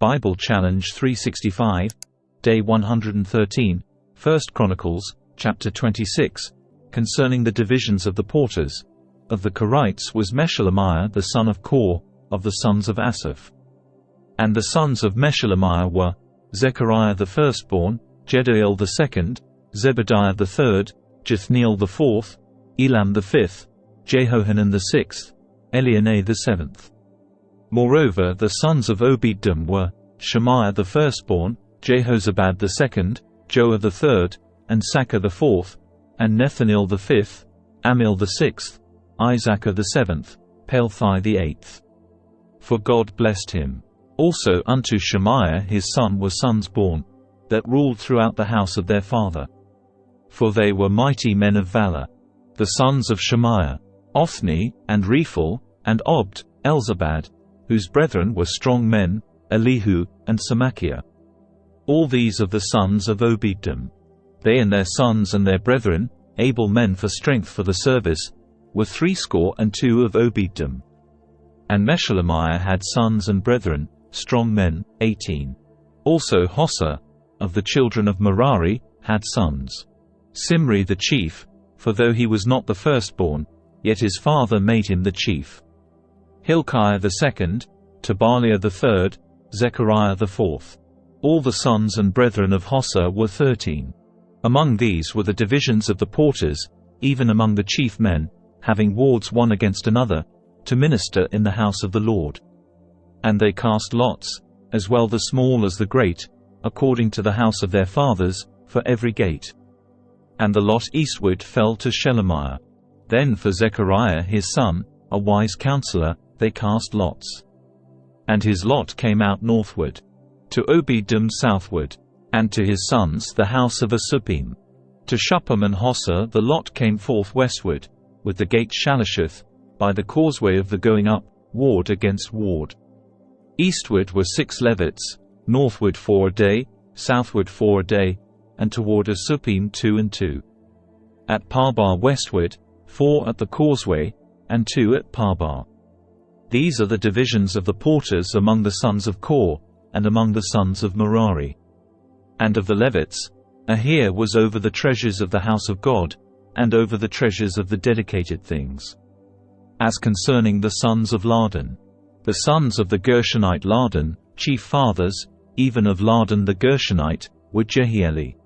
Bible Challenge 365, Day 113, 1 Chronicles, chapter 26, concerning the divisions of the porters. Of the Korites was Meshelemiah the son of Kor, of the sons of Asaph. And the sons of Meshelemiah were, Zechariah the firstborn, Jediael the second, Zebediah the third, Jethniel the fourth, Elam the fifth, Jehohanan the sixth, Elionai the seventh. Moreover the sons of Obed-Edom were, Shemaiah the firstborn, Jehozabad the second, Joah the third, and Sakkar the fourth, and Nethanel the fifth, Amiel the sixth, Isaacar the seventh, Pelthai the eighth. For God blessed him. Also unto Shemaiah his son were sons born, that ruled throughout the house of their father. For they were mighty men of valor. The sons of Shemaiah, Othni, and Rephel, and Obed, Elzabad, whose brethren were strong men, Elihu, and Samachiah. All these of the sons of Obed-Edom. They and their sons and their brethren, able men for strength for the service, were 62 of Obed-Edom. And Meshelemiah had sons and brethren, strong men, 18. Also Hossa, of the children of Merari, had sons. Simri the chief, for though he was not the firstborn, yet his father made him the chief. Hilkiah the second, Tabaliah the third, Zechariah the fourth. All the sons and brethren of Hossa were 13. Among these were the divisions of the porters, even among the chief men, having wards one against another, to minister in the house of the Lord. And they cast lots, as well the small as the great, according to the house of their fathers, for every gate. And the lot eastward fell to Shelemiah. Then for Zechariah his son, a wise counselor, they cast lots. And his lot came out northward, to Obed-Edom southward, and to his sons the house of Asubim. To Shuppim and Hossa the lot came forth westward, with the gate Shalasheth, by the causeway of the going up, ward against ward. Eastward were 6 Levites, northward 4 a day, southward 4 a day, and toward Asubim 2 and 2. At Parbar westward, 4 at the causeway, and 2 at Parbar. These are the divisions of the porters among the sons of Kor, and among the sons of Merari. And of the Levites, Ahir was over the treasures of the house of God, and over the treasures of the dedicated things. As concerning the sons of Ladan, the sons of the Gershonite Ladan, chief fathers, even of Ladan the Gershonite, were Jehieli.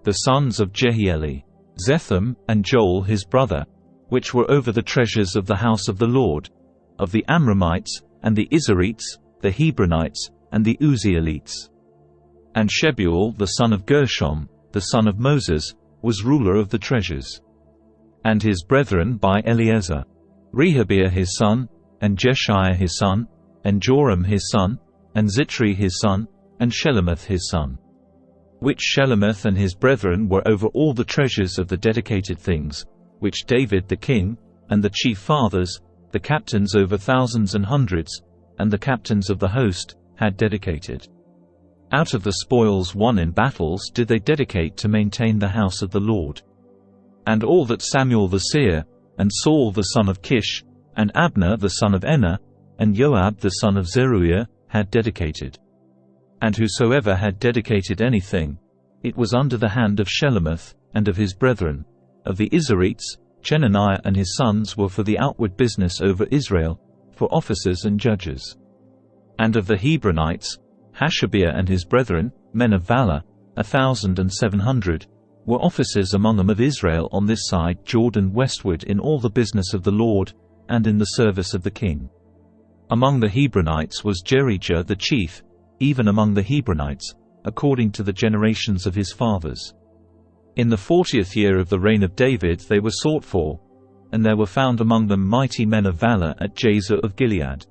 The sons of Jehieli, Zetham, and Joel his brother, which were over the treasures of the house of the Lord, of the Amramites, and the Izharites, the Hebronites, and the Uzzielites. And Shebuel the son of Gershom, the son of Moses, was ruler of the treasures. And his brethren by Eleazar, Rehabiah his son, and Jeshiah his son, and Joram his son, and Zitri his son, and Shelemith his son. Which Shelemith and his brethren were over all the treasures of the dedicated things, which David the king, and the chief fathers, the captains over thousands and hundreds, and the captains of the host, had dedicated. Out of the spoils won in battles did they dedicate to maintain the house of the Lord. And all that Samuel the seer, and Saul the son of Kish, and Abner the son of Enna, and Joab the son of Zeruiah, had dedicated. And whosoever had dedicated anything, it was under the hand of Shelemith, and of his brethren. Of the Izharites, Chenaniah and his sons were for the outward business over Israel, for officers and judges. And of the Hebronites, Hashabiah and his brethren, men of valor, 1,700, were officers among them of Israel on this side Jordan westward in all the business of the Lord, and in the service of the king. Among the Hebronites was Jerijah the chief, even among the Hebronites, according to the generations of his fathers. In the 40th year of the reign of David they were sought for, and there were found among them mighty men of valor at Jazer of Gilead.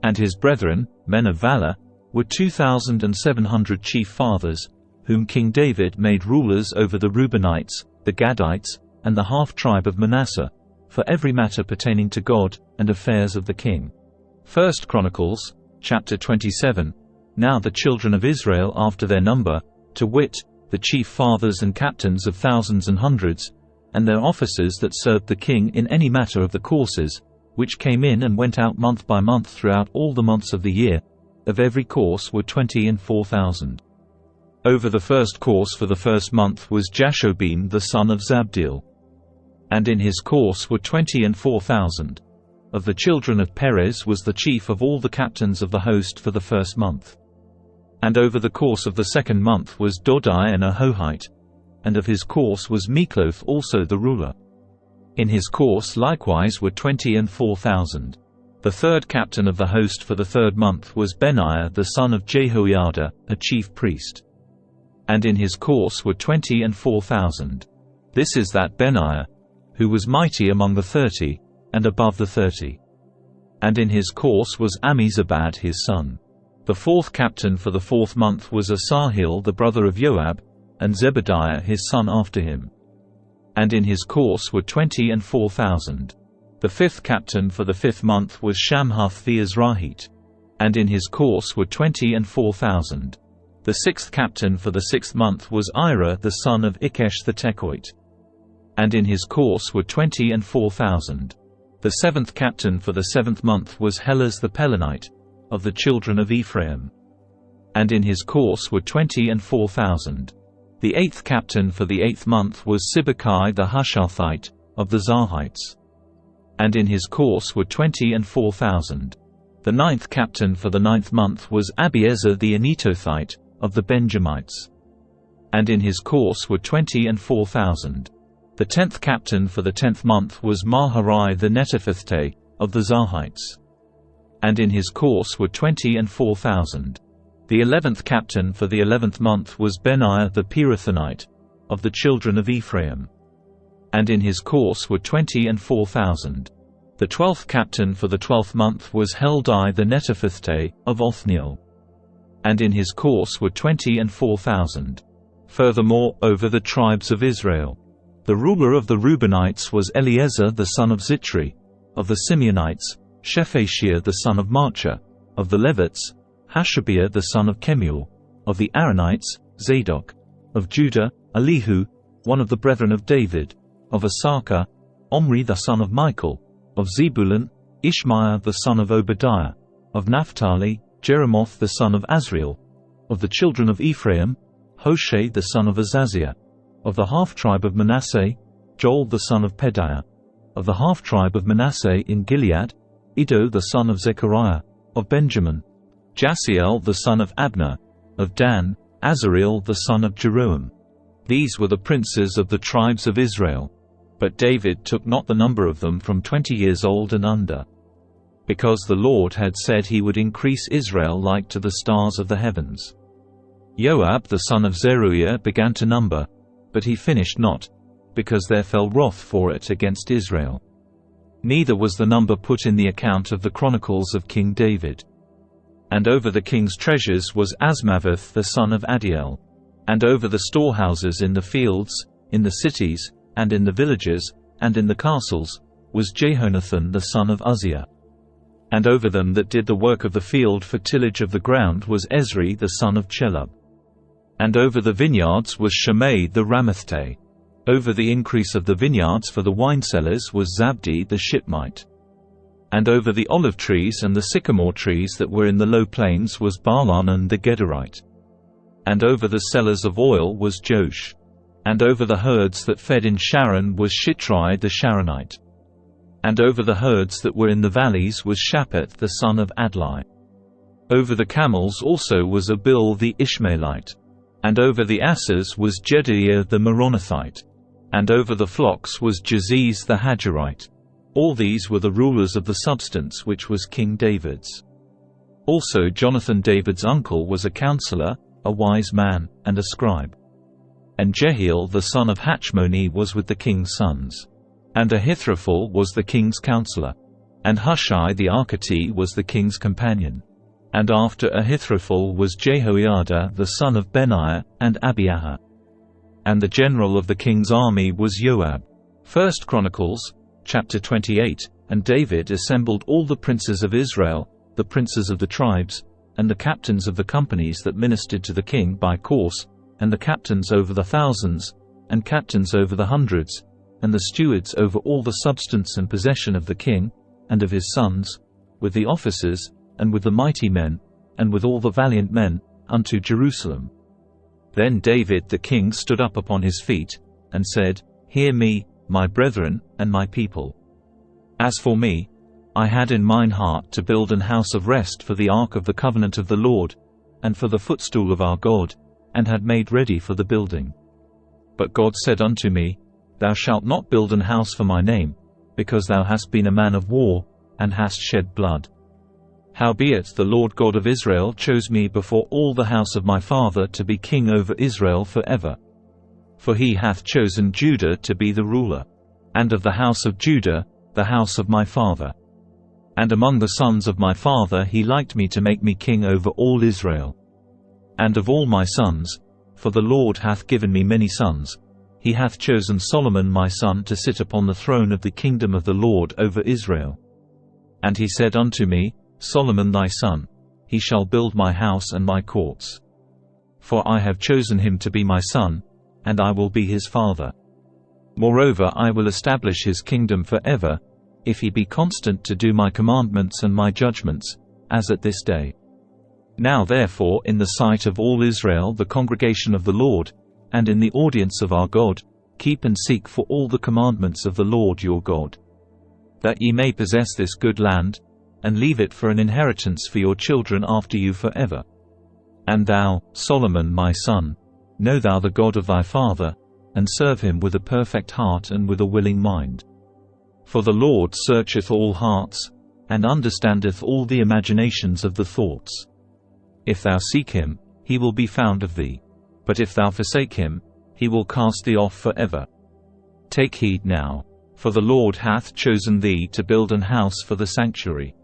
And his brethren, men of valor, were 2,700 chief fathers, whom King David made rulers over the Reubenites, the Gadites, and the half-tribe of Manasseh, for every matter pertaining to God, and affairs of the king. 1 Chronicles, chapter 27. Now the children of Israel after their number, to wit, the chief fathers and captains of thousands and hundreds, and their officers that served the king in any matter of the courses, which came in and went out month by month throughout all the months of the year, of every course were 20 and 4,000. Over the first course for the first month was Jashobeam the son of Zabdiel. And in his course were 20 and 4,000. Of the children of Perez was the chief of all the captains of the host for the first month. And over the course of the second month was Dodai an Ahohite, and of his course was Mikloth also the ruler. In his course likewise were 20 and 4,000. The third captain of the host for the third month was Benaiah the son of Jehoiada, a chief priest. And in his course were 20 and 4,000. This is that Benaiah, who was mighty among the 30, and above the 30. And in his course was Ammizabad his son. The fourth captain for the fourth month was Asahel the brother of Joab, and Zebadiah his son after him. And in his course were 20 and 4,000. The fifth captain for the fifth month was Shamhuth the Ezrahite. And in his course were 20 and 4,000. The sixth captain for the sixth month was Ira the son of Ikesh the Tekoite. And in his course were 20 and 4,000. The seventh captain for the seventh month was Helaz the Pelonite, of the children of Ephraim. And in his course were 20 and 4,000. The eighth captain for the eighth month was Sibbecai the Hushathite, of the Zarhites. And in his course were 20 and 4,000. The ninth captain for the ninth month was Abiezer the Anetothite, of the Benjamites. And in his course were 20 and 4,000. The 10th captain for the 10th month was Maharai the Netophathite, of the Zarhites. And in his course were 20 and 4,000. The 11th captain for the 11th month was Benaiah the Pirathonite, of the children of Ephraim. And in his course were 20 and 4,000. The 12th captain for the 12th month was Heldai the Netophathite, of Othniel. And in his course were 20 and 4,000. Furthermore, over the tribes of Israel, the ruler of the Reubenites was Eliezer the son of Zitri. Of the Simeonites, Shephatiah the son of Marcha. Of the Levites, Hashabiah the son of Kemuel. Of the Aaronites, Zadok. Of Judah, Elihu, one of the brethren of David. Of Issachar, Omri the son of Michael. Of Zebulun, Ishmaiah the son of Obadiah. Of Naphtali, Jeremoth the son of Azriel. Of the children of Ephraim, Hoshea the son of Azaziah. Of the half-tribe of Manasseh, Joel the son of Pedaiah. Of the half-tribe of Manasseh in Gilead, Iddo the son of Zechariah. Of Benjamin, Jasiel the son of Abner. Of Dan, Azareel the son of Jeroham. These were the princes of the tribes of Israel. But David took not the number of them from 20 years old and under, because the Lord had said he would increase Israel like to the stars of the heavens. Joab the son of Zeruiah began to number, but he finished not, because there fell wrath for it against Israel. Neither was the number put in the account of the chronicles of King David. And over the king's treasures was Asmaveth the son of Adiel. And over the storehouses in the fields, in the cities, and in the villages, and in the castles, was Jehonathan the son of Uzziah. And over them that did the work of the field for tillage of the ground was Ezri the son of Chelub. And over the vineyards was Shimei the Ramathite. Over the increase of the vineyards for the winecellars was Zabdi the Shitmite. And over the olive trees and the sycamore trees that were in the low plains was Baalanan the Gederite. And over the cellars of oil was Josh. And over the herds that fed in Sharon was Shitrai the Sharonite. And over the herds that were in the valleys was Shaphat the son of Adlai. Over the camels also was Abil the Ishmaelite. And over the asses was Jedaiah the Meronothite. And over the flocks was Jaziz the Hajarite. All these were the rulers of the substance which was King David's. Also Jonathan David's uncle was a counselor, a wise man, and a scribe. And Jehiel the son of Hachmoni was with the king's sons. And Ahithophel was the king's counselor. And Hushai the Archite was the king's companion. And after Ahithophel was Jehoiada the son of Benaiah, and Abiathar. And the general of the king's army was Joab. 1 Chronicles, chapter 28. And David assembled all the princes of Israel, the princes of the tribes, and the captains of the companies that ministered to the king by course, and the captains over the thousands, and captains over the hundreds, and the stewards over all the substance and possession of the king, and of his sons, with the officers, and with the mighty men, and with all the valiant men, unto Jerusalem. Then David the king stood up upon his feet, and said, Hear me, my brethren, and my people. As for me, I had in mine heart to build an house of rest for the ark of the covenant of the Lord, and for the footstool of our God, and had made ready for the building. But God said unto me, Thou shalt not build an house for my name, because thou hast been a man of war, and hast shed blood. Howbeit the Lord God of Israel chose me before all the house of my father to be king over Israel for ever. For he hath chosen Judah to be the ruler, and of the house of Judah, the house of my father. And among the sons of my father he liked me to make me king over all Israel. And of all my sons, for the Lord hath given me many sons, he hath chosen Solomon my son to sit upon the throne of the kingdom of the Lord over Israel. And he said unto me, Solomon thy son, he shall build my house and my courts. For I have chosen him to be my son, and I will be his father. Moreover I will establish his kingdom for ever, if he be constant to do my commandments and my judgments, as at this day. Now therefore in the sight of all Israel the congregation of the Lord, and in the audience of our God, keep and seek for all the commandments of the Lord your God, that ye may possess this good land, and leave it for an inheritance for your children after you forever. And thou, Solomon my son, know thou the God of thy father, and serve him with a perfect heart and with a willing mind. For the Lord searcheth all hearts, and understandeth all the imaginations of the thoughts. If thou seek him, he will be found of thee. But if thou forsake him, he will cast thee off forever. Take heed now, for the Lord hath chosen thee to build an house for the sanctuary.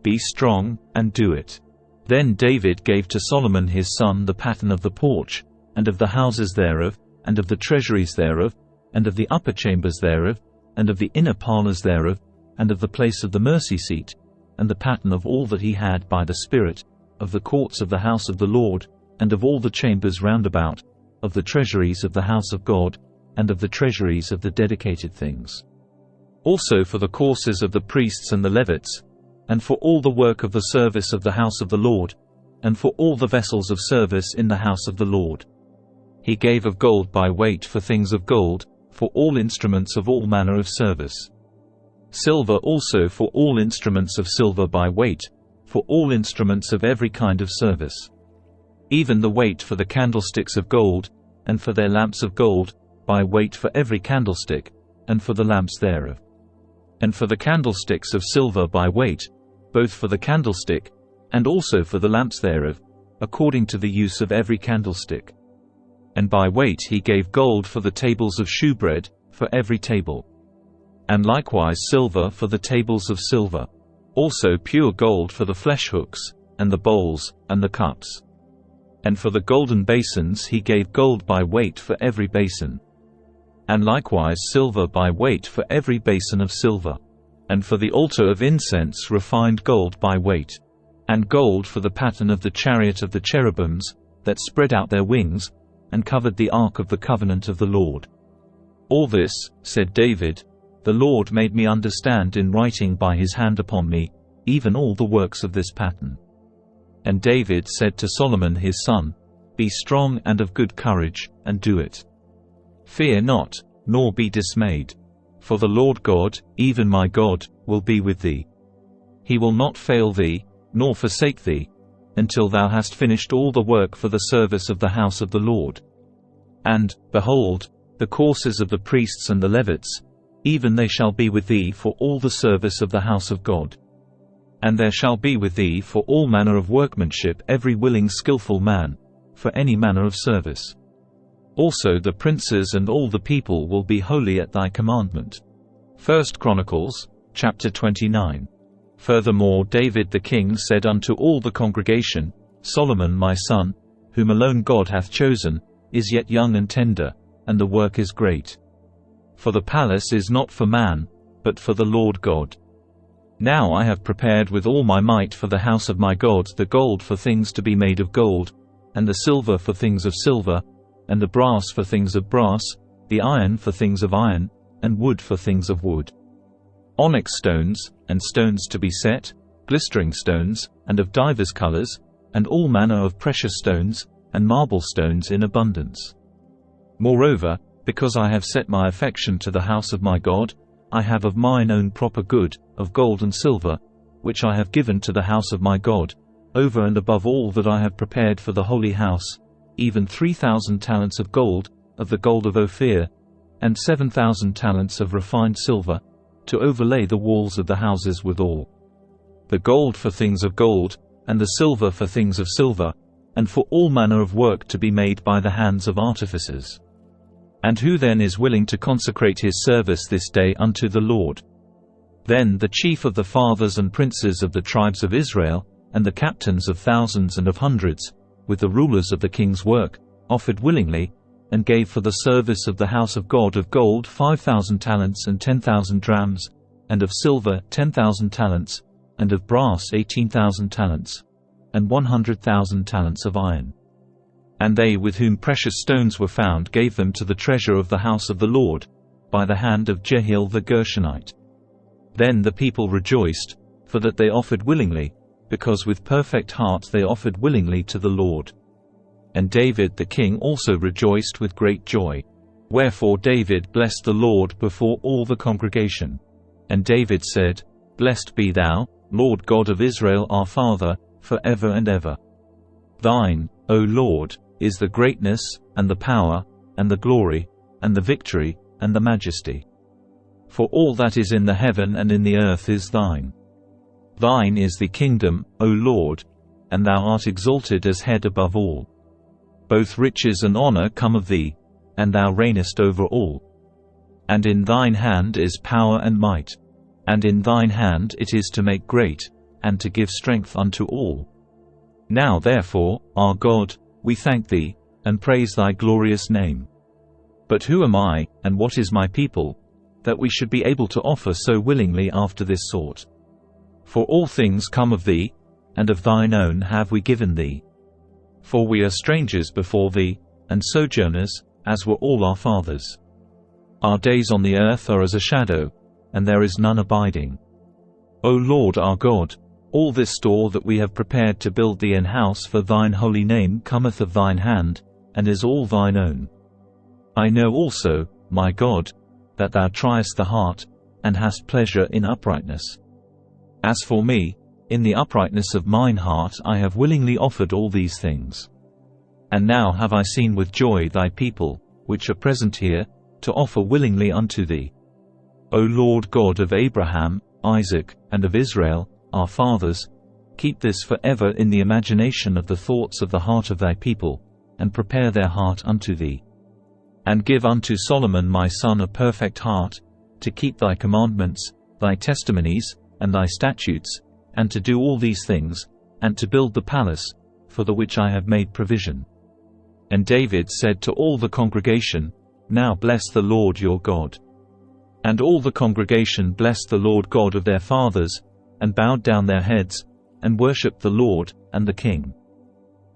Be strong, and do it. Then David gave to Solomon his son the pattern of the porch, and of the houses thereof, and of the treasuries thereof, and of the upper chambers thereof, and of the inner parlours thereof, and of the place of the mercy seat, and the pattern of all that he had by the Spirit, of the courts of the house of the Lord, and of all the chambers round about, of the treasuries of the house of God, and of the treasuries of the dedicated things. Also for the courses of the priests and the Levites, and for all the work of the service of the house of the Lord, and for all the vessels of service in the house of the Lord. He gave of gold by weight for things of gold, for all instruments of all manner of service. Silver also for all instruments of silver by weight, for all instruments of every kind of service. Even the weight for the candlesticks of gold, and for their lamps of gold, by weight for every candlestick, and for the lamps thereof. And for the candlesticks of silver by weight, both for the candlestick, and also for the lamps thereof, according to the use of every candlestick. And by weight he gave gold for the tables of shewbread, for every table. And likewise silver for the tables of silver. Also pure gold for the flesh hooks, and the bowls, and the cups. And for the golden basins he gave gold by weight for every basin. And likewise silver by weight for every basin of silver. And for the altar of incense refined gold by weight. And gold for the pattern of the chariot of the cherubims, that spread out their wings, and covered the ark of the covenant of the Lord. All this, said David, the Lord made me understand in writing by his hand upon me, even all the works of this pattern. And David said to Solomon his son, Be strong and of good courage, and do it. Fear not, nor be dismayed. For the Lord God, even my God, will be with thee. He will not fail thee, nor forsake thee, until thou hast finished all the work for the service of the house of the Lord. And, behold, the courses of the priests and the Levites, even they shall be with thee for all the service of the house of God. And there shall be with thee for all manner of workmanship every willing skillful man, for any manner of service. Also the princes and all the people will be holy at thy commandment. 1 Chronicles, chapter 29. Furthermore David the king said unto all the congregation, Solomon my son, whom alone God hath chosen, is yet young and tender, and the work is great. For the palace is not for man, but for the Lord God. Now I have prepared with all my might for the house of my God the gold for things to be made of gold, and the silver for things of silver, and the brass for things of brass, the iron for things of iron, and wood for things of wood. Onyx stones, and stones to be set, glistering stones, and of divers colors, and all manner of precious stones, and marble stones in abundance. Moreover, because I have set my affection to the house of my God, I have of mine own proper good, of gold and silver, which I have given to the house of my God, over and above all that I have prepared for the holy house, even 3,000 talents of gold, of the gold of Ophir, and 7,000 talents of refined silver, to overlay the walls of the houses withal. The gold for things of gold, and the silver for things of silver, and for all manner of work to be made by the hands of artificers. And who then is willing to consecrate his service this day unto the Lord? Then the chief of the fathers and princes of the tribes of Israel, and the captains of thousands and of hundreds, with the rulers of the king's work, offered willingly, and gave for the service of the house of God of gold 5,000 talents and 10,000 drams, and of silver 10,000 talents, and of brass 18,000 talents, and 100,000 talents of iron. And they with whom precious stones were found gave them to the treasure of the house of the Lord, by the hand of Jehiel the Gershonite. Then the people rejoiced, for that they offered willingly, because with perfect heart they offered willingly to the Lord. And David the king also rejoiced with great joy. Wherefore David blessed the Lord before all the congregation. And David said, Blessed be thou, Lord God of Israel our Father, for ever and ever. Thine, O Lord, is the greatness, and the power, and the glory, and the victory, and the majesty. For all that is in the heaven and in the earth is thine. Thine is the kingdom, O Lord, and thou art exalted as head above all. Both riches and honor come of thee, and thou reignest over all. And in thine hand is power and might, and in thine hand it is to make great, and to give strength unto all. Now therefore, our God, we thank thee, and praise thy glorious name. But who am I, and what is my people, that we should be able to offer so willingly after this sort? For all things come of thee, and of thine own have we given thee. For we are strangers before thee, and sojourners, as were all our fathers. Our days on the earth are as a shadow, and there is none abiding. O Lord our God, all this store that we have prepared to build thee an house for thine holy name cometh of thine hand, and is all thine own. I know also, my God, that thou triest the heart, and hast pleasure in uprightness. As for me, in the uprightness of mine heart I have willingly offered all these things. And now have I seen with joy thy people, which are present here, to offer willingly unto thee. O Lord God of Abraham, Isaac, and of Israel, our fathers, keep this for ever in the imagination of the thoughts of the heart of thy people, and prepare their heart unto thee. And give unto Solomon my son a perfect heart, to keep thy commandments, thy testimonies, and thy statutes, and to do all these things, and to build the palace, for the which I have made provision. And David said to all the congregation, Now bless the Lord your God. And all the congregation blessed the Lord God of their fathers, and bowed down their heads, and worshipped the Lord, and the king.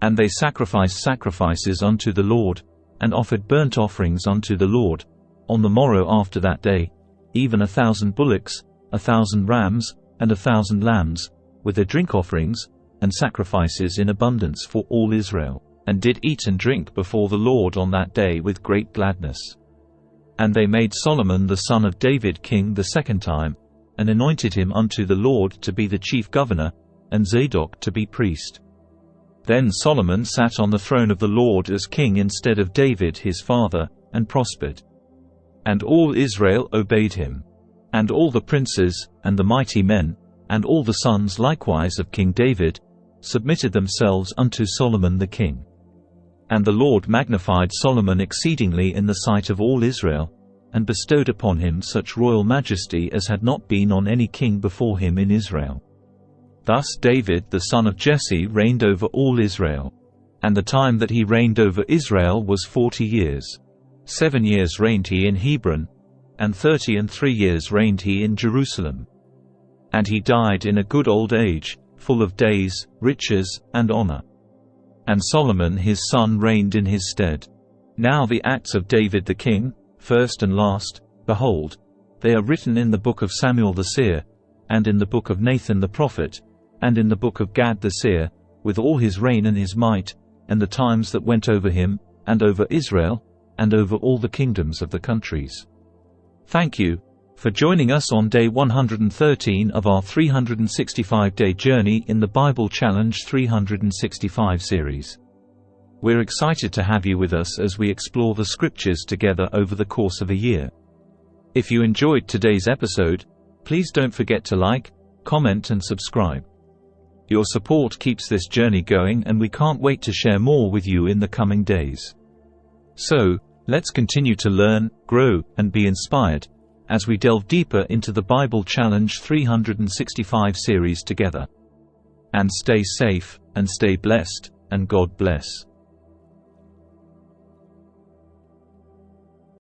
And they sacrificed sacrifices unto the Lord, and offered burnt offerings unto the Lord, on the morrow after that day, even 1,000 bullocks, 1,000 rams, and 1,000 lambs, with their drink offerings, and sacrifices in abundance for all Israel, and did eat and drink before the Lord on that day with great gladness. And they made Solomon the son of David king the second time, and anointed him unto the Lord to be the chief governor, and Zadok to be priest. Then Solomon sat on the throne of the Lord as king instead of David his father, and prospered. And all Israel obeyed him. And all the princes, and the mighty men, and all the sons likewise of King David, submitted themselves unto Solomon the king. And the Lord magnified Solomon exceedingly in the sight of all Israel, and bestowed upon him such royal majesty as had not been on any king before him in Israel. Thus David the son of Jesse reigned over all Israel. And the time that he reigned over Israel was 40 years. 7 years reigned he in Hebron, and 33 years reigned he in Jerusalem. And he died in a good old age, full of days, riches, and honor. And Solomon his son reigned in his stead. Now the acts of David the king, first and last, behold, they are written in the book of Samuel the seer, and in the book of Nathan the prophet, and in the book of Gad the seer, with all his reign and his might, and the times that went over him, and over Israel, and over all the kingdoms of the countries. Thank you for joining us on day 113 of our 365-day journey in the Bible Challenge 365 series. We're excited to have you with us as we explore the scriptures together over the course of a year. If you enjoyed today's episode, please don't forget to like, comment and subscribe. Your support keeps this journey going, and we can't wait to share more with you in the coming days. So, let's continue to learn, grow, and be inspired as we delve deeper into the Bible Challenge 365 series together. And stay safe, and stay blessed, and God bless.